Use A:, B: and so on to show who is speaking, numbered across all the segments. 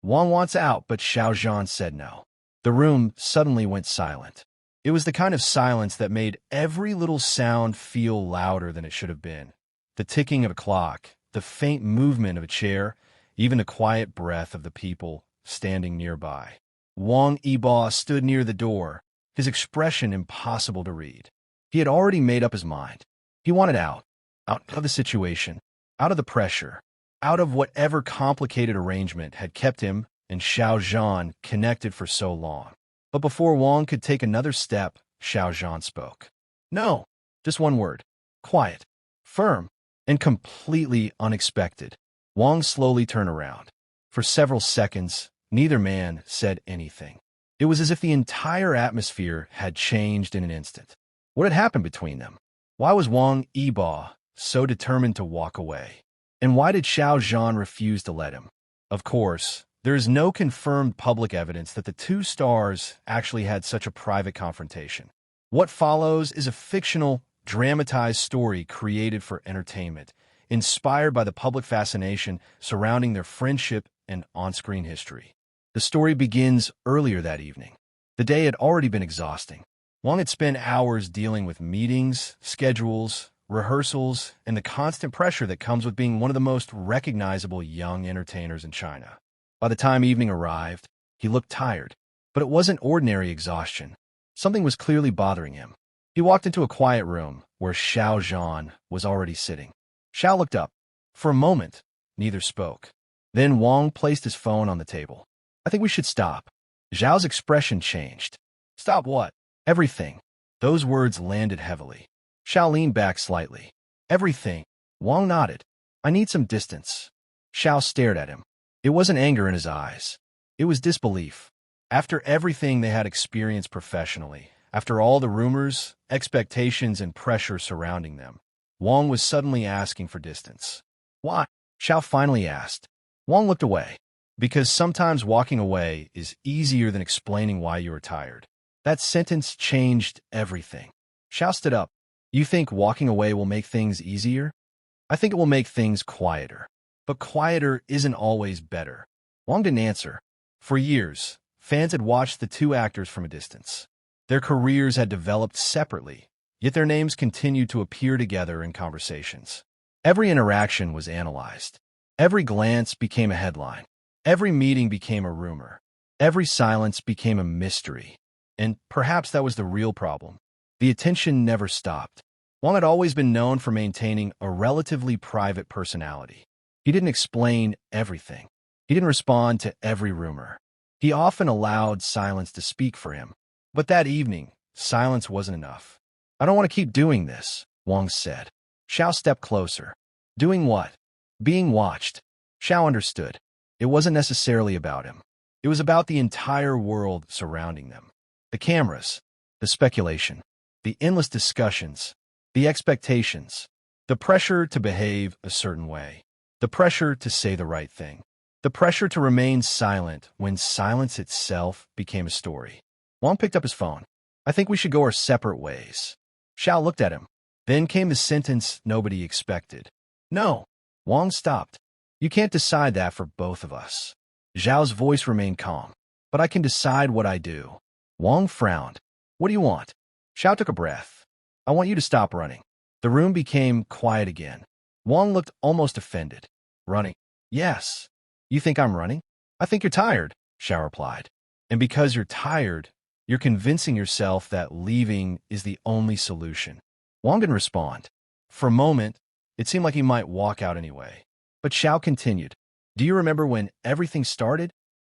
A: Wang wants out, but Zhan said no. The room suddenly went silent. It was the kind of silence that made every little sound feel louder than it should have been. The ticking of a clock, the faint movement of a chair, even the quiet breath of the people standing nearby. Wang Yibo stood near the door, his expression impossible to read. He had already made up his mind. He wanted out of the situation, out of the pressure, out of whatever complicated arrangement had kept him and Zhan connected for so long. But before Wang could take another step, Zhan spoke. No, just one word. Quiet, firm, and completely unexpected. Wang slowly turned around. For several seconds, neither man said anything. It was as if the entire atmosphere had changed in an instant. What had happened between them? Why was Wang Yibo so determined to walk away? And why did Zhan refuse to let him? Of course, there is no confirmed public evidence that the two stars actually had such a private confrontation. What follows is a fictional, dramatized story created for entertainment, inspired by the public fascination surrounding their friendship and on-screen history. The story begins earlier that evening. The day had already been exhausting. Wang had spent hours dealing with meetings, schedules, rehearsals, and the constant pressure that comes with being one of the most recognizable young entertainers in China. By the time evening arrived, he looked tired, but it wasn't ordinary exhaustion. Something was clearly bothering him. He walked into a quiet room where Zhan was already sitting. Xiao looked up. For a moment, neither spoke. Then Wang placed his phone on the table. I think we should stop. Zhao's expression changed. Stop what? Everything. Those words landed heavily. Xiao leaned back slightly. Everything. Wang nodded. I need some distance. Xiao stared at him. It wasn't anger in his eyes. It was disbelief. After everything they had experienced professionally, after all the rumors, expectations, and pressure surrounding them, Wang was suddenly asking for distance. Why? Xiao finally asked. Wang looked away. Because sometimes walking away is easier than explaining why you are tired. That sentence changed everything. Xiao stood up. You think walking away will make things easier? I think it will make things quieter. But quieter isn't always better. Wang didn't answer. For years, fans had watched the two actors from a distance. Their careers had developed separately, yet their names continued to appear together in conversations. Every interaction was analyzed. Every glance became a headline. Every meeting became a rumor. Every silence became a mystery. And perhaps that was the real problem. The attention never stopped. Wang had always been known for maintaining a relatively private personality. He didn't explain everything. He didn't respond to every rumor. He often allowed silence to speak for him. But that evening, silence wasn't enough. I don't want to keep doing this, Wang said. Xiao stepped closer. Doing what? Being watched. Xiao understood. It wasn't necessarily about him. It was about the entire world surrounding them. The cameras, the speculation, the endless discussions, the expectations, the pressure to behave a certain way, the pressure to say the right thing, the pressure to remain silent when silence itself became a story. Wang picked up his phone. I think we should go our separate ways. Xiao looked at him. Then came the sentence nobody expected. No. Wang stopped. You can't decide that for both of us. Zhao's voice remained calm. But I can decide what I do. Wang frowned. What do you want? Xiao took a breath. I want you to stop running. The room became quiet again. Wang looked almost offended. Running? Yes. You think I'm running? I think you're tired, Xiao replied. And because you're tired, you're convincing yourself that leaving is the only solution. Wang didn't respond. For a moment, it seemed like he might walk out anyway. But Xiao continued. Do you remember when everything started?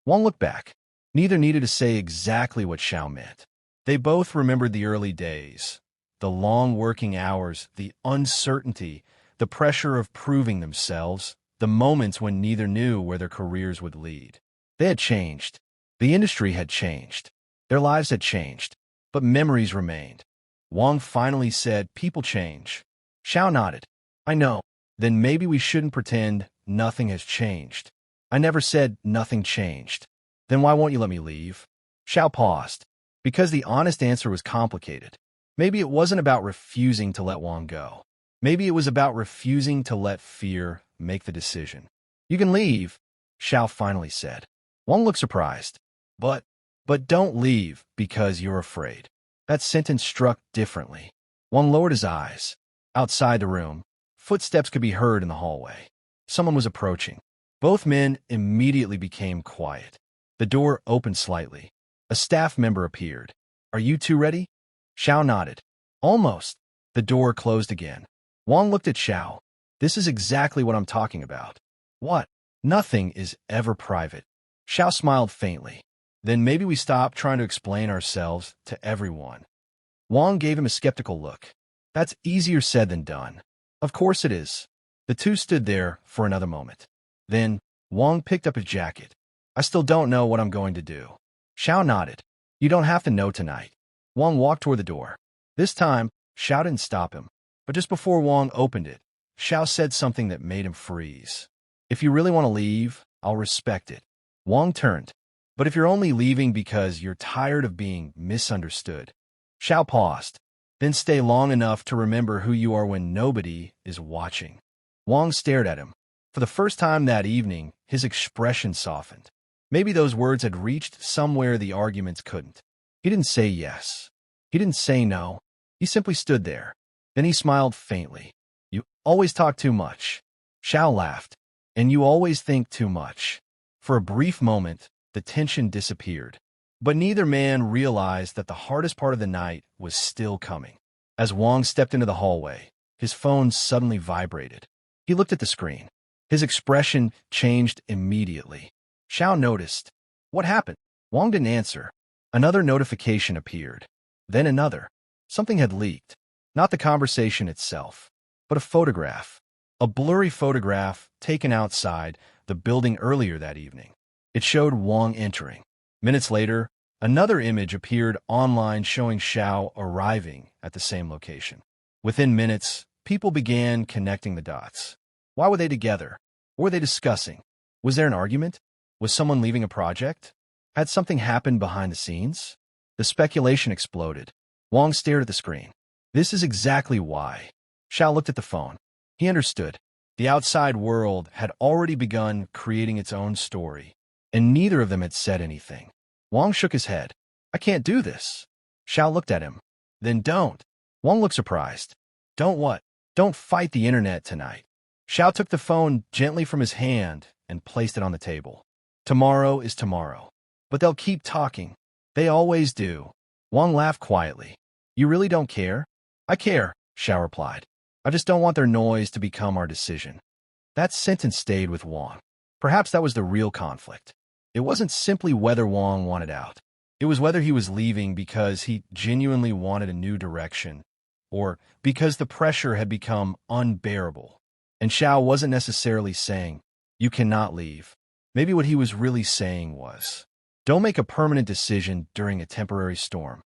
A: Wang looked back. Neither needed to say exactly what Xiao meant. They both remembered the early days, the long working hours, the uncertainty, the pressure of proving themselves, the moments when neither knew where their careers would lead. They had changed. The industry had changed. Their lives had changed. But memories remained. Wang finally said, people change. Xiao nodded. I know. Then maybe we shouldn't pretend nothing has changed. I never said nothing changed. Then why won't you let me leave? Xiao paused. Because the honest answer was complicated. Maybe it wasn't about refusing to let Wang go. Maybe it was about refusing to let fear make the decision. You can leave, Xiao finally said. Wang looked surprised. But, but don't leave because you're afraid. That sentence struck differently. Wang lowered his eyes. Outside the room, footsteps could be heard in the hallway. Someone was approaching. Both men immediately became quiet. The door opened slightly. A staff member appeared. Are you two ready? Xiao nodded. Almost. The door closed again. Wang looked at Xiao. This is exactly what I'm talking about. What? Nothing is ever private. Xiao smiled faintly. Then maybe we stop trying to explain ourselves to everyone. Wang gave him a skeptical look. That's easier said than done. Of course it is. The two stood there for another moment. Then, Wang picked up his jacket. I still don't know what I'm going to do. Xiao nodded. You don't have to know tonight. Wang walked toward the door. This time, Xiao didn't stop him. But just before Wang opened it, Xiao said something that made him freeze. If you really want to leave, I'll respect it. Wang turned. But if you're only leaving because you're tired of being misunderstood. Xiao paused. Then stay long enough to remember who you are when nobody is watching. Wang stared at him. For the first time that evening, his expression softened. Maybe those words had reached somewhere the arguments couldn't. He didn't say yes. He didn't say no. He simply stood there. Then he smiled faintly. You always talk too much. Xiao laughed. And you always think too much. For a brief moment, the tension disappeared. But neither man realized that the hardest part of the night was still coming. As Wang stepped into the hallway, his phone suddenly vibrated. He looked at the screen. His expression changed immediately. Xiao noticed. What happened? Wang didn't answer. Another notification appeared. Then another. Something had leaked. Not the conversation itself, but a photograph. A blurry photograph taken outside the building earlier that evening. It showed Wang entering. Minutes later, another image appeared online showing Xiao arriving at the same location. Within minutes, people began connecting the dots. Why were they together? What were they discussing? Was there an argument? Was someone leaving a project? Had something happened behind the scenes? The speculation exploded. Wang stared at the screen. This is exactly why. Xiao looked at the phone. He understood. The outside world had already begun creating its own story, and neither of them had said anything. Wang shook his head. I can't do this. Xiao looked at him. Then don't. Wang looked surprised. Don't what? Don't fight the internet tonight. Xiao took the phone gently from his hand and placed it on the table. Tomorrow is tomorrow. But they'll keep talking. They always do. Wang laughed quietly. You really don't care? I care, Xiao replied. I just don't want their noise to become our decision. That sentence stayed with Wang. Perhaps that was the real conflict. It wasn't simply whether Wang wanted out. It was whether he was leaving because he genuinely wanted a new direction, or because the pressure had become unbearable. And Xiao wasn't necessarily saying, you cannot leave. Maybe what he was really saying was, don't make a permanent decision during a temporary storm.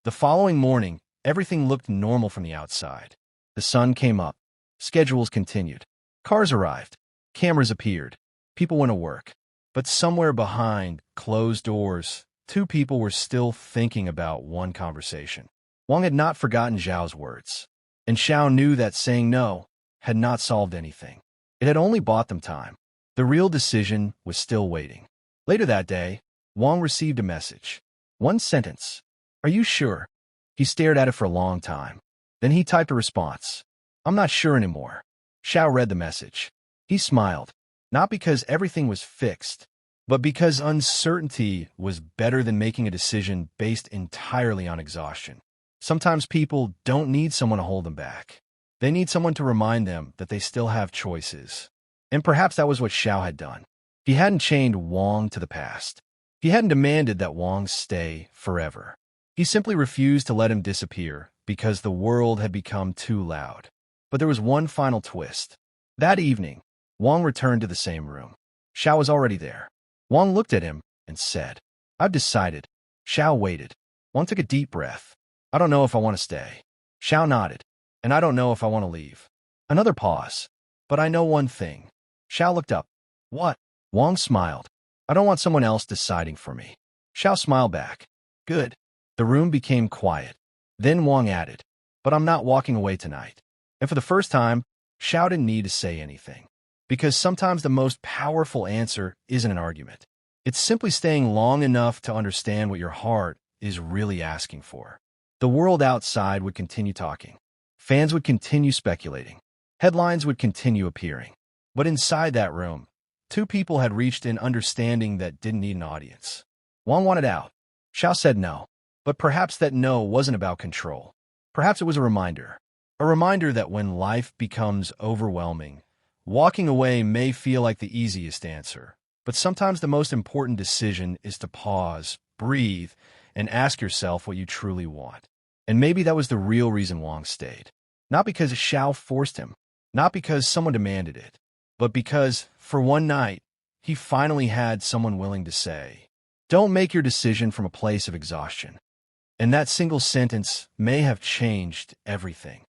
A: The following morning, everything looked normal from the outside. The sun came up. Schedules continued. Cars arrived. Cameras appeared. People went to work. But somewhere behind closed doors, two people were still thinking about one conversation. Wang had not forgotten Zhao's words. And Xiao knew that saying no had not solved anything. It had only bought them time. The real decision was still waiting. Later that day, Wang received a message. One sentence. Are you sure? He stared at it for a long time. Then he typed a response. I'm not sure anymore. Xiao read the message. He smiled. Not because everything was fixed, but because uncertainty was better than making a decision based entirely on exhaustion. Sometimes people don't need someone to hold them back. They need someone to remind them that they still have choices. And perhaps that was what Xiao had done. He hadn't chained Wang to the past. He hadn't demanded that Wang stay forever. He simply refused to let him disappear because the world had become too loud. But there was one final twist. That evening, Wang returned to the same room. Xiao was already there. Wang looked at him and said, I've decided. Xiao waited. Wang took a deep breath. I don't know if I want to stay. Xiao nodded. And I don't know if I want to leave. Another pause. But I know one thing. Xiao looked up. What? Wang smiled. I don't want someone else deciding for me. Xiao smiled back. Good. The room became quiet. Then Wang added, but I'm not walking away tonight. And for the first time, Xiao didn't need to say anything. Because sometimes the most powerful answer isn't an argument. It's simply staying long enough to understand what your heart is really asking for. The world outside would continue talking. Fans would continue speculating. Headlines would continue appearing. But inside that room, two people had reached an understanding that didn't need an audience. Wang wanted out. Xiao said no. But perhaps that no wasn't about control. Perhaps it was a reminder. A reminder that when life becomes overwhelming, walking away may feel like the easiest answer. But sometimes the most important decision is to pause, breathe, and ask yourself what you truly want. And maybe that was the real reason Wang stayed. Not because Xiao forced him, not because someone demanded it, but because, for one night, he finally had someone willing to say, "Don't make your decision from a place of exhaustion." And that single sentence may have changed everything.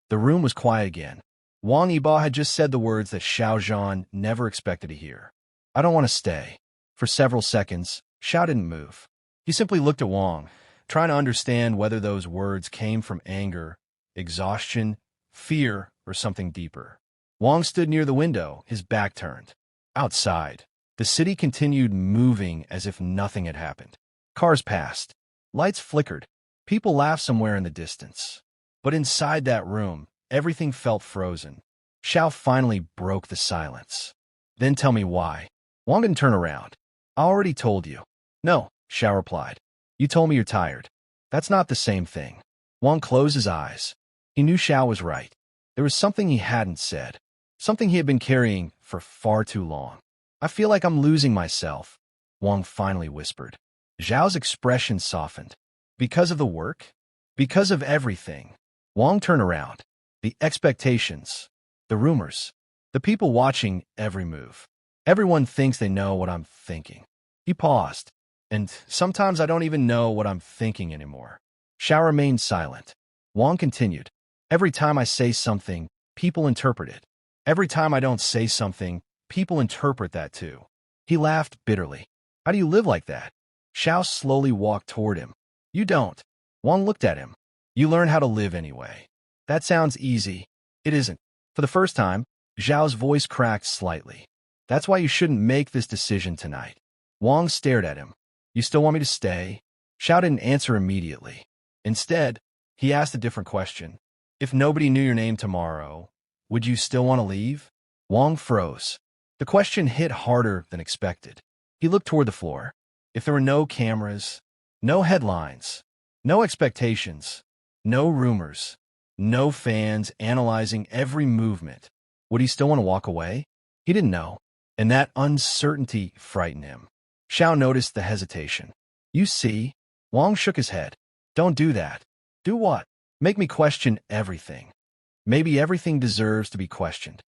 A: The room was quiet again. Wang Yibo had just said the words that Zhan never expected to hear. "I don't want to stay." For several seconds, Xiao didn't move. He simply looked at Wang, trying to understand whether those words came from anger, exhaustion, fear, or something deeper. Wang stood near the window, his back turned. Outside, the city continued moving as if nothing had happened. Cars passed. Lights flickered. People laughed somewhere in the distance. But inside that room, everything felt frozen. Xiao finally broke the silence. "Then tell me why." Wang didn't turn around. "I already told you." "No," Xiao replied. "You told me you're tired." "That's not the same thing." Wang closed his eyes. He knew Xiao was right. There was something he hadn't said. Something he had been carrying for far too long. "I feel like I'm losing myself," Wang finally whispered. Xiao's expression softened. "Because of the work? Because of everything?" Wang turned around. "The expectations, the rumors, the people watching every move. Everyone thinks they know what I'm thinking." He paused. "And sometimes I don't even know what I'm thinking anymore." Xiao remained silent. Wang continued. "Every time I say something, people interpret it. Every time I don't say something, people interpret that too." He laughed bitterly. "How do you live like that?" Xiao slowly walked toward him. "You don't." Wang looked at him. "You learn how to live anyway." "That sounds easy." "It isn't." For the first time, Zhao's voice cracked slightly. "That's why you shouldn't make this decision tonight." Wang stared at him. "You still want me to stay?" Xiao didn't answer immediately. Instead, he asked a different question. "If nobody knew your name tomorrow, would you still want to leave?" Wang froze. The question hit harder than expected. He looked toward the floor. If there were no cameras, no headlines, no expectations, no rumors, no fans analyzing every movement, would he still want to walk away? He didn't know, and that uncertainty frightened him. Xiao noticed the hesitation. "You see?" Wang shook his head. "Don't do that." "Do what?" "Make me question everything." "Maybe everything deserves to be questioned."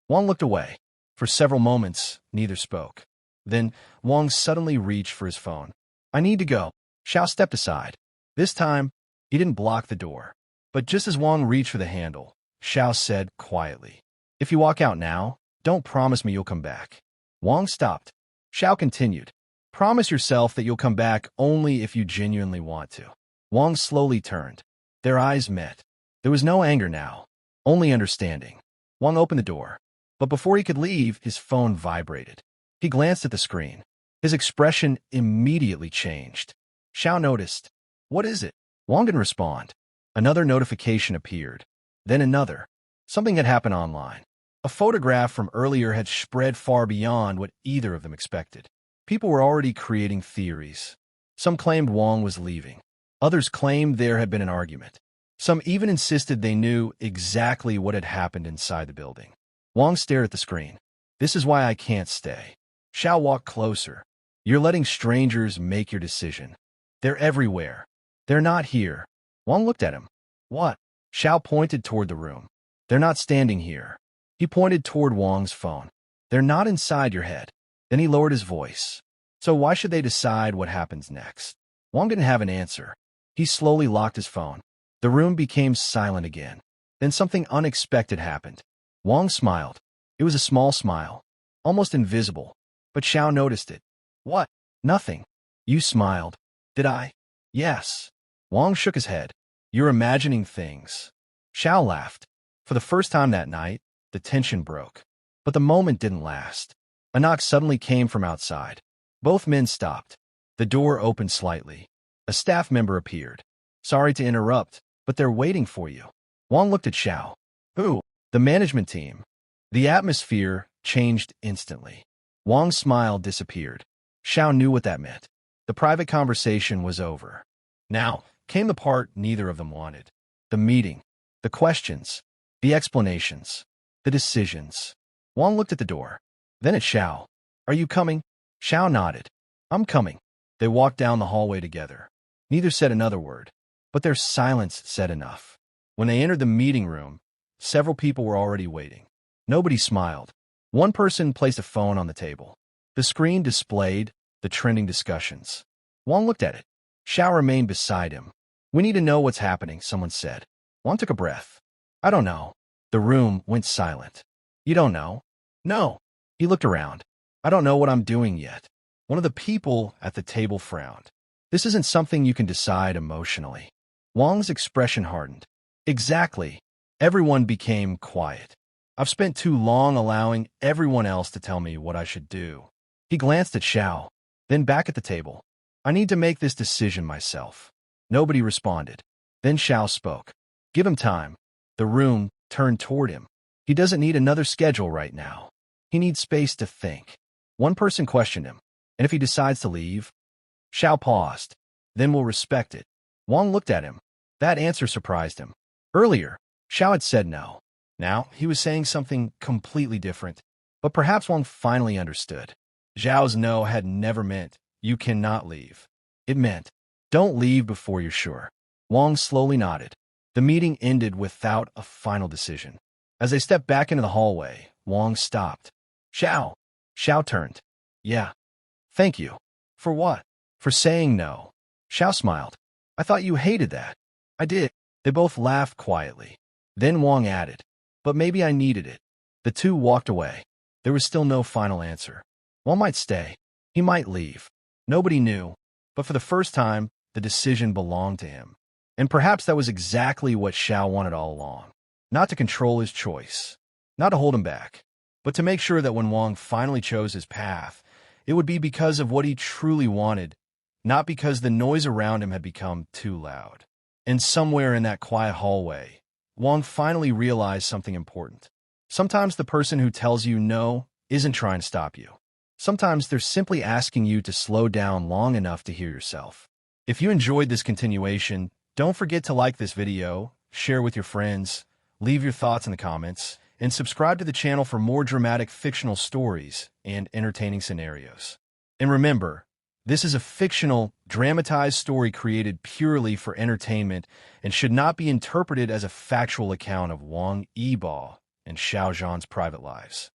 A: Wang looked away. For several moments, neither spoke. Then Wang suddenly reached for his phone. "I need to go." Xiao stepped aside. This time, he didn't block the door. But just as Wang reached for the handle, Xiao said quietly, "If you walk out now, don't promise me you'll come back." Wang stopped. Xiao continued, "Promise yourself that you'll come back only if you genuinely want to." Wang slowly turned. Their eyes met. There was no anger now, only understanding. Wang opened the door. But before he could leave, his phone vibrated. He glanced at the screen. His expression immediately changed. Xiao noticed. "What is it?" Wang didn't respond. Another notification appeared. Then another. Something had happened online. A photograph from earlier had spread far beyond what either of them expected. People were already creating theories. Some claimed Wang was leaving. Others claimed there had been an argument. Some even insisted they knew exactly what had happened inside the building. Wang stared at the screen. "This is why I can't stay." Xiao walked closer. "You're letting strangers make your decision. They're everywhere. They're not here." Wang looked at him. "What?" Xiao pointed toward the room. "They're not standing here." He pointed toward Wang's phone. "They're not inside your head." Then he lowered his voice. "So why should they decide what happens next?" Wang didn't have an answer. He slowly locked his phone. The room became silent again. Then something unexpected happened. Wang smiled. It was a small smile, almost invisible. But Xiao noticed it. "What?" "Nothing." "You smiled." "Did I?" "Yes." Wang shook his head. "You're imagining things." Xiao laughed. For the first time that night, the tension broke. But the moment didn't last. A knock suddenly came from outside. Both men stopped. The door opened slightly. A staff member appeared. Sorry to interrupt, but they're waiting for you. Wang looked at Xiao. Who? The management team. The atmosphere changed instantly. Wang's smile disappeared. Xiao knew what that meant. The private conversation was over. Now came the part neither of them wanted. The meeting. The questions. The explanations. The decisions. Wang looked at the door. Then at Xiao. Are you coming? Xiao nodded. I'm coming. They walked down the hallway together. Neither said another word, but their silence said enough. When they entered the meeting room, several people were already waiting. Nobody smiled. One person placed a phone on the table. The screen displayed the trending discussions. Wang looked at it. Xiao remained beside him. We need to know what's happening, someone said. Wang took a breath. I don't know. The room went silent. You don't know? No. He looked around. I don't know what I'm doing yet. One of the people at the table frowned. This isn't something you can decide emotionally. Wang's expression hardened. Exactly. Everyone became quiet. I've spent too long allowing everyone else to tell me what I should do. He glanced at Xiao, then back at the table. I need to make this decision myself. Nobody responded. Then Xiao spoke. Give him time. The room turned toward him. He doesn't need another schedule right now. He needs space to think. One person questioned him. And if he decides to leave? Xiao paused. Then we'll respect it. Wang looked at him. That answer surprised him. Earlier, Xiao had said no. Now, he was saying something completely different. But perhaps Wang finally understood. Zhao's no had never meant, you cannot leave. It meant, don't leave before you're sure. Wang slowly nodded. The meeting ended without a final decision. As they stepped back into the hallway, Wang stopped. Xiao. Xiao turned. Yeah. Thank you. For what? For saying no. Xiao smiled. I thought you hated that. I did. They both laughed quietly. Then Wang added, but maybe I needed it. The two walked away. There was still no final answer. Wang might stay. He might leave. Nobody knew. But for the first time, the decision belonged to him. And perhaps that was exactly what Xiao wanted all along. Not to control his choice. Not to hold him back. But to make sure that when Wang finally chose his path, it would be because of what he truly wanted, not because the noise around him had become too loud. And somewhere in that quiet hallway, Wang finally realized something important. Sometimes the person who tells you no isn't trying to stop you. Sometimes they're simply asking you to slow down long enough to hear yourself. If you enjoyed this continuation, don't forget to like this video, share with your friends, leave your thoughts in the comments, and subscribe to the channel for more dramatic fictional stories and entertaining scenarios. And remember, this is a fictional, dramatized story created purely for entertainment and should not be interpreted as a factual account of Wang, Yibo, and Xiao Zhan's private lives.